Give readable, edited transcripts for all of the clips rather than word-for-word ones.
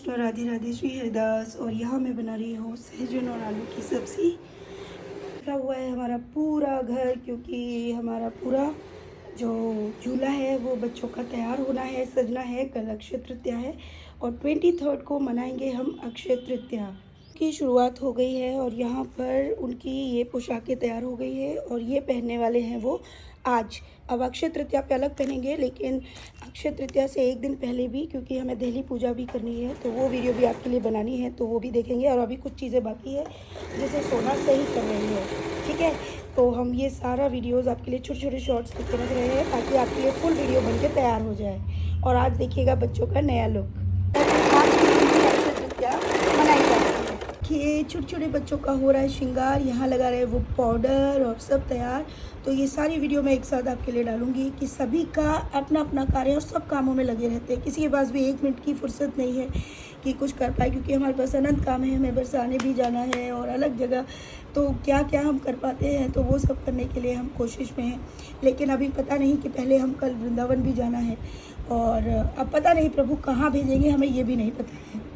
कृष्ण, राधे राधे, श्री हरिदास। और यहाँ मैं बना रही हूँ सहजन और आलू की सब्ज़ी। भरा हुआ है हमारा पूरा घर, क्योंकि हमारा पूरा जो झूला है वो बच्चों का तैयार होना है, सजना है। कल अक्षय तृतीया है और 23 को मनाएंगे हम अक्षय तृतीया की शुरुआत हो गई है। और यहाँ पर उनकी ये पोशाकें तैयार हो गई है और ये पहनने वाले हैं वो आज। अब अक्षय तृतीया पे अलग पहनेंगे, लेकिन अक्षय तृतीया से एक दिन पहले भी, क्योंकि हमें दहली पूजा भी करनी है, तो वो वीडियो भी आपके लिए बनानी है, तो वो भी देखेंगे। और अभी कुछ चीज़ें बाकी है जैसे सोना सही कर रही है, ठीक है। तो हम ये सारा वीडियोज़ आपके लिए छोटे छोटे शॉर्ट्स करके रख रहे हैं ताकि आपके लिए फुल वीडियो बन के तैयार हो जाए। और आज देखिएगा बच्चों का नया लुक। आज अक्षय तृतीया मनाई जाती है कि छोटे छोटे बच्चों का हो रहा है श्रृंगार, यहाँ लगा रहे हैं वो पाउडर और सब तैयार। तो ये सारी वीडियो मैं एक साथ आपके लिए डालूंगी कि सभी का अपना अपना कार्य और सब कामों में लगे रहते हैं। किसी के पास भी 1 मिनट की फुर्सत नहीं है कि कुछ कर पाए, क्योंकि हमारे पास अनंत काम है, हमें बरसाने भी जाना है और अलग जगह। तो क्या क्या हम कर पाते हैं, तो वो सब करने के लिए हम कोशिश में हैं। लेकिन अभी पता नहीं कि पहले हम कल वृंदावन भी जाना है, और अब पता नहीं प्रभु कहाँ भेजेंगे, हमें ये भी नहीं पता है।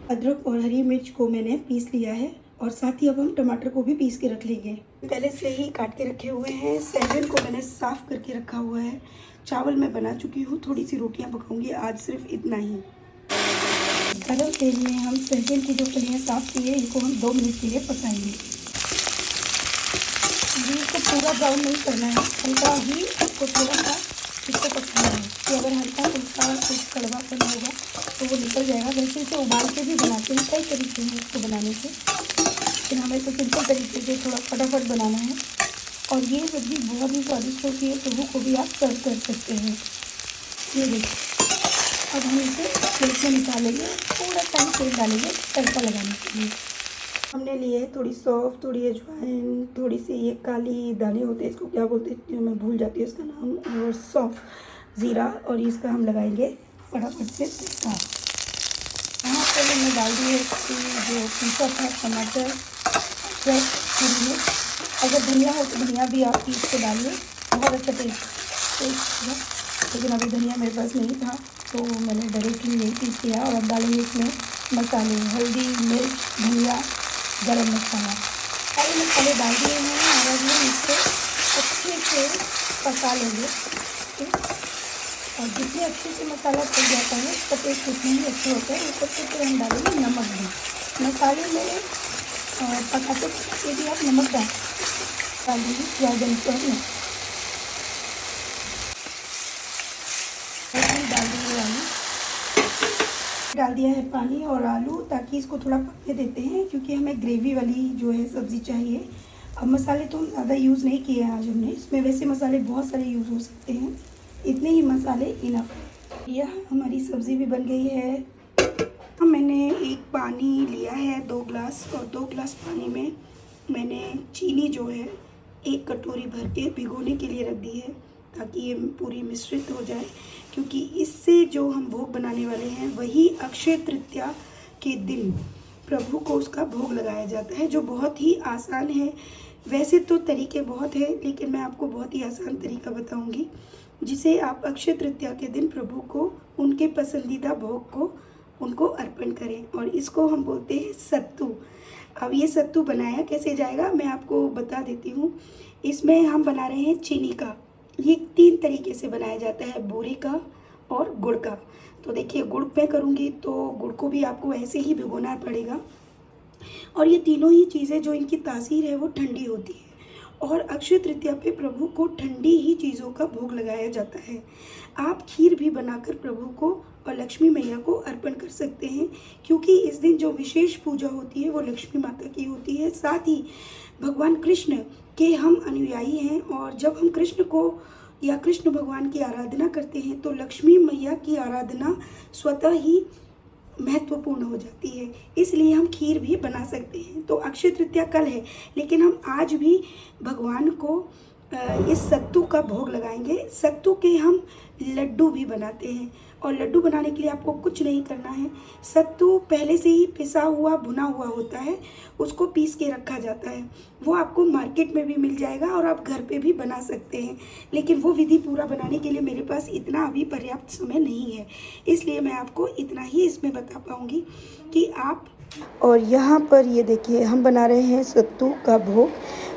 अदरक और हरी मिर्च को मैंने पीस लिया है और साथ ही अब हम टमाटर को भी पीस के रख लेंगे। पहले से ही काट के रखे हुए हैं। सहजन को मैंने साफ़ करके रखा हुआ है। चावल मैं बना चुकी हूँ, थोड़ी सी रोटियाँ पकाऊंगी आज, सिर्फ इतना ही। गरम तेल में हम सहजन की जो कलियाँ साफ़ की है इनको हम 2 मिनट के लिए पकाएंगे। इसको पूरा ब्राउन नहीं करना है, हल्का ही इसको थोड़ा सा इसको पकाना है कि अगर हल्का फुल्का कुछ कड़वापन होगा तो वो निकल जाएगा। वैसे इसे उबाल के भी बनाते हैं, कई तरीके हैं इसको बनाने के, लेकिन हमें तो सिंपल तरीके से थोड़ा फटाफट बनाना है। और ये सब्ज़ी बहुत ही स्वादिष्ट होती है, प्रभु को भी आप सर्व कर सकते हैं। ये देखिए, अब हम इसे प्लेट में निकालेंगे, थोड़ा सा तेल डालेंगे तड़का लगाने के लिए। हमने लिए थोड़ी सौंफ, थोड़ी अजवाइन, थोड़ी सी ये काली दाने होते हैं, इसको क्या बोलते हैं मैं भूल जाती हूँ इसका नाम, और सौंफ, ज़ीरा, और इसका हम लगाएंगे फटाफट से तड़का। यहाँ पर हमने डाल दी है जो पीसा था टमाटर, फ्रेश हरी मिर्च। अगर धनिया हो तो धनिया भी आप पीस के डालिए, बहुत अच्छा टेस्ट है। लेकिन अभी धनिया मेरे पास नहीं था तो मैंने डायरेक्टली यही पीस किया। और अब डालेंगे इसमें मसाले, हल्दी, मिर्च, धनिया, गरम मसाला, सारे मसाले डाल दिए हैं। और अब हम इसको अच्छे से पका लेंगे। और जितने अच्छे से मसाला पक जाता है उसका टेस्ट उतना ही अच्छा होता है। ऊपर से फिर हम डालेंगे नमक भी। मसाले में पकाते पकाते भी आप नमक डाल दीजिए स्वाद अनुसार में। डाल दिया है पानी और आलू, ताकि इसको थोड़ा पकने देते हैं, क्योंकि हमें ग्रेवी वाली जो है सब्ज़ी चाहिए। अब मसाले तो हम ज़्यादा यूज़ नहीं किए हैं आज हमने इसमें, वैसे मसाले बहुत सारे यूज़ हो सकते हैं, इतने ही मसाले इनफ है। यह हमारी सब्ज़ी भी बन गई है। मैंने एक पानी लिया है 2 गिलास, और 2 गिलास पानी में मैंने चीनी जो है 1 कटोरी भर के भिगोने के लिए रख दी है, ताकि ये पूरी मिश्रित हो जाए। क्योंकि इससे जो हम भोग बनाने वाले हैं वही अक्षय तृतीया के दिन प्रभु को उसका भोग लगाया जाता है, जो बहुत ही आसान है। वैसे तो तरीके बहुत हैं, लेकिन मैं आपको बहुत ही आसान तरीका बताऊंगी जिसे आप अक्षय तृतीया के दिन प्रभु को उनके पसंदीदा भोग को उनको अर्पण करें। और इसको हम बोलते हैं सत्तू। अब ये सत्तू बनाया कैसे जाएगा मैं आपको बता देती हूँ। इसमें हम बना रहे हैं चीनी का। ये 3 तरीके से बनाया जाता है, बूरे का और गुड़ का। तो देखिए, गुड़ पे करूँगी तो गुड़ को भी आपको ऐसे ही भिगोना पड़ेगा। और ये तीनों ही चीज़ें जो इनकी तासीर है वो ठंडी होती है, और अक्षय तृतीया पे प्रभु को ठंडी ही चीज़ों का भोग लगाया जाता है। आप खीर भी बनाकर प्रभु को और लक्ष्मी मैया को अर्पण कर सकते हैं, क्योंकि इस दिन जो विशेष पूजा होती है वो लक्ष्मी माता की होती है। साथ ही भगवान कृष्ण के हम अनुयायी हैं, और जब हम कृष्ण को या कृष्ण भगवान की आराधना करते हैं तो लक्ष्मी मैया की आराधना स्वतः ही महत्वपूर्ण हो जाती है। इसलिए हम खीर भी बना सकते हैं। तो अक्षय तृतीया कल है, लेकिन हम आज भी भगवान को इस सत्तू का भोग लगाएंगे। सत्तू के हम लड्डू भी बनाते हैं। और लड्डू बनाने के लिए आपको कुछ नहीं करना है। सत्तू पहले से ही पिसा हुआ भुना हुआ होता है, उसको पीस के रखा जाता है। वो आपको मार्केट में भी मिल जाएगा और आप घर पे भी बना सकते हैं। लेकिन वो विधि पूरा बनाने के लिए मेरे पास इतना अभी पर्याप्त समय नहीं है, इसलिए मैं आपको इतना ही इसमें बता पाऊँगी कि आप। और यहाँ पर ये देखिए हम बना रहे हैं सत्तू का भोग।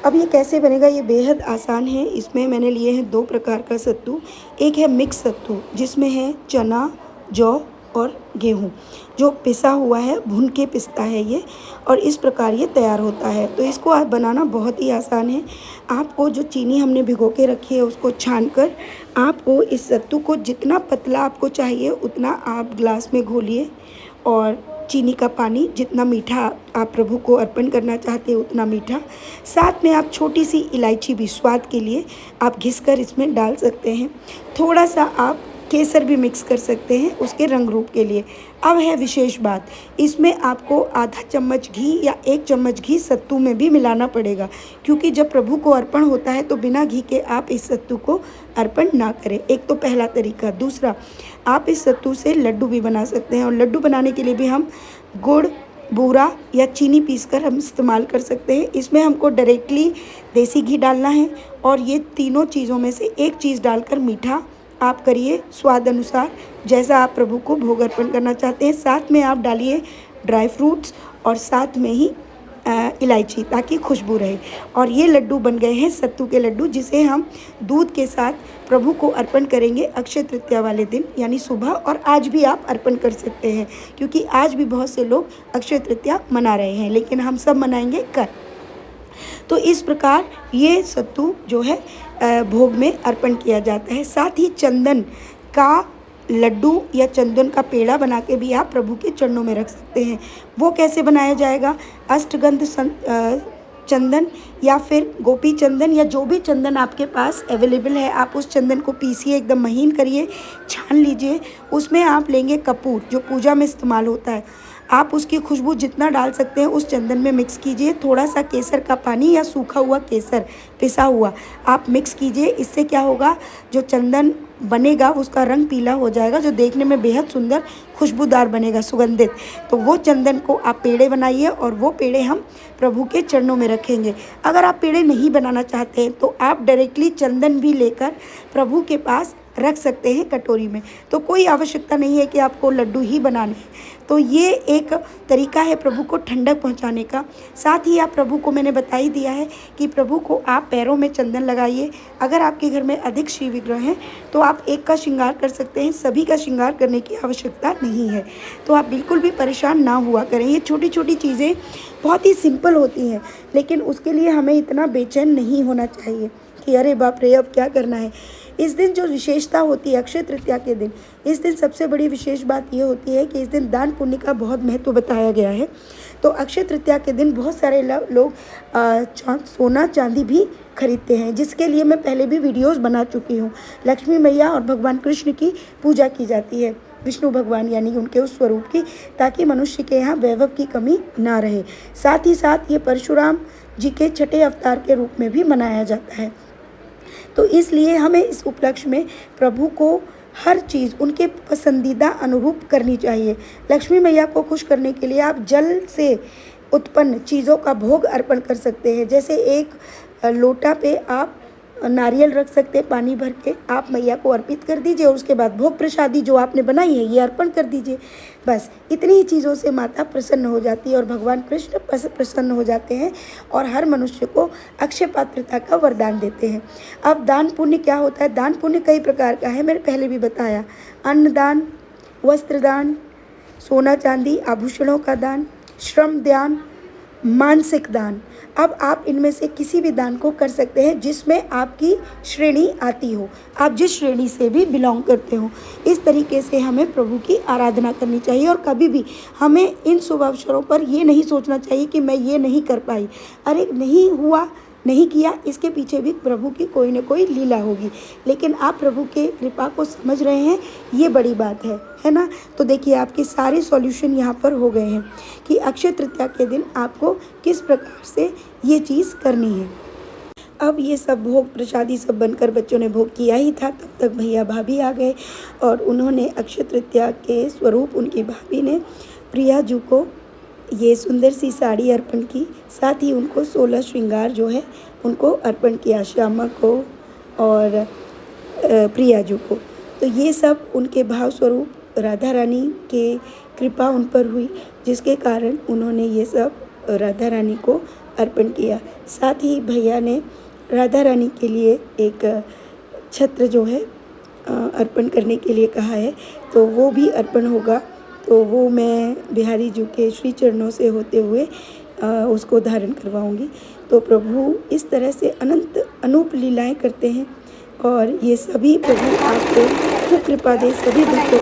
अब ये कैसे बनेगा, ये बेहद आसान है। इसमें मैंने लिए हैं 2 प्रकार का सत्तू। एक है मिक्स सत्तू जिसमें है चना, जौ और गेहूँ, जो पिसा हुआ है, भून के पिसता है ये, और इस प्रकार ये तैयार होता है। तो इसको आप बनाना बहुत ही आसान है। आपको जो चीनी हमने भिगो के रखी है उसको छान कर आपको इस सत्तू को जितना पतला आपको चाहिए उतना आप ग्लास में घोलिए, और चीनी का पानी, जितना मीठा आप प्रभु को अर्पण करना चाहते हैं उतना मीठा। साथ में आप छोटी सी इलायची भी स्वाद के लिए आप घिसकर इसमें डाल सकते हैं। थोड़ा सा आप केसर भी मिक्स कर सकते हैं उसके रंग रूप के लिए। अब है विशेष बात, इसमें आपको आधा चम्मच घी या 1 चम्मच घी सत्तू में भी मिलाना पड़ेगा, क्योंकि जब प्रभु को अर्पण होता है तो बिना घी के आप इस सत्तू को अर्पण ना करें। एक तो पहला तरीका। दूसरा, आप इस सत्तू से लड्डू भी बना सकते हैं, और लड्डू बनाने के लिए भी हम गुड़, बूरा या चीनी पीसकर हम इस्तेमाल कर सकते हैं। इसमें हमको डायरेक्टली देसी घी डालना है, और ये तीनों चीज़ों में से एक चीज़ डालकर मीठा आप करिए स्वाद अनुसार, जैसा आप प्रभु को भोग अर्पण करना चाहते हैं। साथ में आप डालिए ड्राई फ्रूट्स और साथ में ही इलायची, ताकि खुशबू रहे। और ये लड्डू बन गए हैं सत्तू के लड्डू, जिसे हम दूध के साथ प्रभु को अर्पण करेंगे अक्षय तृतीया वाले दिन, यानी सुबह। और आज भी आप अर्पण कर सकते हैं, क्योंकि आज भी बहुत से लोग अक्षय तृतीया मना रहे हैं, लेकिन हम सब मनाएंगे कल। तो इस प्रकार ये सत्तू जो है भोग में अर्पण किया जाता है। साथ ही चंदन का लड्डू या चंदन का पेड़ा बना के भी आप प्रभु के चरणों में रख सकते हैं। वो कैसे बनाया जाएगा, अष्टगंध चंदन या फिर गोपी चंदन या जो भी चंदन आपके पास अवेलेबल है, आप उस चंदन को पीसिए, एकदम महीन करिए, छान लीजिए। उसमें आप लेंगे कपूर, जो पूजा में इस्तेमाल होता है। आप उसकी खुशबू जितना डाल सकते हैं उस चंदन में मिक्स कीजिए। थोड़ा सा केसर का पानी या सूखा हुआ केसर पिसा हुआ आप मिक्स कीजिए। इससे क्या होगा, जो चंदन बनेगा उसका रंग पीला हो जाएगा, जो देखने में बेहद सुंदर खुशबूदार बनेगा, सुगंधित। तो वो चंदन को आप पेड़े बनाइए, और वो पेड़े हम प्रभु के चरणों में रखेंगे। अगर आप पेड़े नहीं बनाना चाहते हैं तो आप डायरेक्टली चंदन भी लेकर प्रभु के पास रख सकते हैं कटोरी में। तो कोई आवश्यकता नहीं है कि आपको लड्डू ही बनाने हैं। तो ये एक तरीका है प्रभु को ठंडक पहुंचाने का। साथ ही आप प्रभु को, मैंने बता ही दिया है कि प्रभु को आप पैरों में चंदन लगाइए। अगर आपके घर में अधिक श्री विग्रह हैं तो आप एक का श्रृंगार कर सकते हैं, सभी का श्रृंगार करने की आवश्यकता नहीं है। तो आप बिल्कुल भी परेशान ना हुआ करें। ये छोटी छोटी चीज़ें बहुत ही सिंपल होती हैं, लेकिन उसके लिए हमें इतना बेचैन नहीं होना चाहिए कि अरे बाप रे अब क्या करना है। इस दिन जो विशेषता होती है अक्षय तृतीया के दिन, इस दिन सबसे बड़ी विशेष बात ये होती है कि इस दिन दान पुण्य का बहुत महत्व बताया गया है। तो अक्षय तृतीया के दिन बहुत सारे लोग सोना चांदी भी खरीदते हैं, जिसके लिए मैं पहले भी वीडियोस बना चुकी हूँ। लक्ष्मी मैया और भगवान कृष्ण की पूजा की जाती है, विष्णु भगवान यानी उनके उस स्वरूप की, ताकि मनुष्य के यहाँ वैभव की कमी ना रहे। साथ ही साथ ये परशुराम जी के छठे अवतार के रूप में भी मनाया जाता है। तो इसलिए हमें इस उपलक्ष्य में प्रभु को हर चीज़ उनके पसंदीदा अनुरूप करनी चाहिए। लक्ष्मी मैया को खुश करने के लिए आप जल से उत्पन्न चीज़ों का भोग अर्पण कर सकते हैं। जैसे एक लोटा पे आप नारियल रख सकते हैं, पानी भर के आप मैया को अर्पित कर दीजिए, और उसके बाद भोग प्रसादी जो आपने बनाई है ये अर्पण कर दीजिए। बस इतनी ही चीज़ों से माता प्रसन्न हो जाती है और भगवान कृष्ण प्रसन्न हो जाते हैं, और हर मनुष्य को अक्षय पात्रता का वरदान देते हैं। अब दान पुण्य क्या होता है, दान पुण्य कई प्रकार का है, मैंने पहले भी बताया। अन्नदान, वस्त्रदान, सोना चांदी आभूषणों का दान, श्रम दान, मानसिक दान। अब आप इनमें से किसी भी दान को कर सकते हैं जिसमें आपकी श्रेणी आती हो, आप जिस श्रेणी से भी बिलोंग करते हो। इस तरीके से हमें प्रभु की आराधना करनी चाहिए, और कभी भी हमें इन शुभ अवसरों पर ये नहीं सोचना चाहिए कि मैं ये नहीं कर पाई, अरे नहीं हुआ, नहीं किया, इसके पीछे भी प्रभु की कोई न कोई लीला होगी। लेकिन आप प्रभु के कृपा को समझ रहे हैं, ये बड़ी बात है ना। तो देखिए आपके सारे सॉल्यूशन यहाँ पर हो गए हैं कि अक्षय तृतीया के दिन आपको किस प्रकार से ये चीज़ करनी है। अब ये सब भोग प्रसादी सब बनकर बच्चों ने भोग किया ही था, तब तक भैया भाभी आ गए और उन्होंने अक्षय तृतीया के स्वरूप उनकी भाभी ने प्रिया जी को ये सुंदर सी साड़ी अर्पण की, साथ ही उनको 16 श्रृंगार जो है उनको अर्पण किया, श्यामा को और प्रिया जी को। तो ये सब उनके भाव स्वरूप राधा रानी के कृपा उन पर हुई, जिसके कारण उन्होंने ये सब राधा रानी को अर्पण किया। साथ ही भैया ने राधा रानी के लिए एक छत्र जो है अर्पण करने के लिए कहा है, तो वो भी अर्पण होगा। तो वो मैं बिहारी जी के श्री चरणों से होते हुए उसको धारण करवाऊंगी। तो प्रभु इस तरह से अनंत अनूप लीलाएं करते हैं और ये सभी प्रभु आपको खूब कृपा दे, सभी भक्तों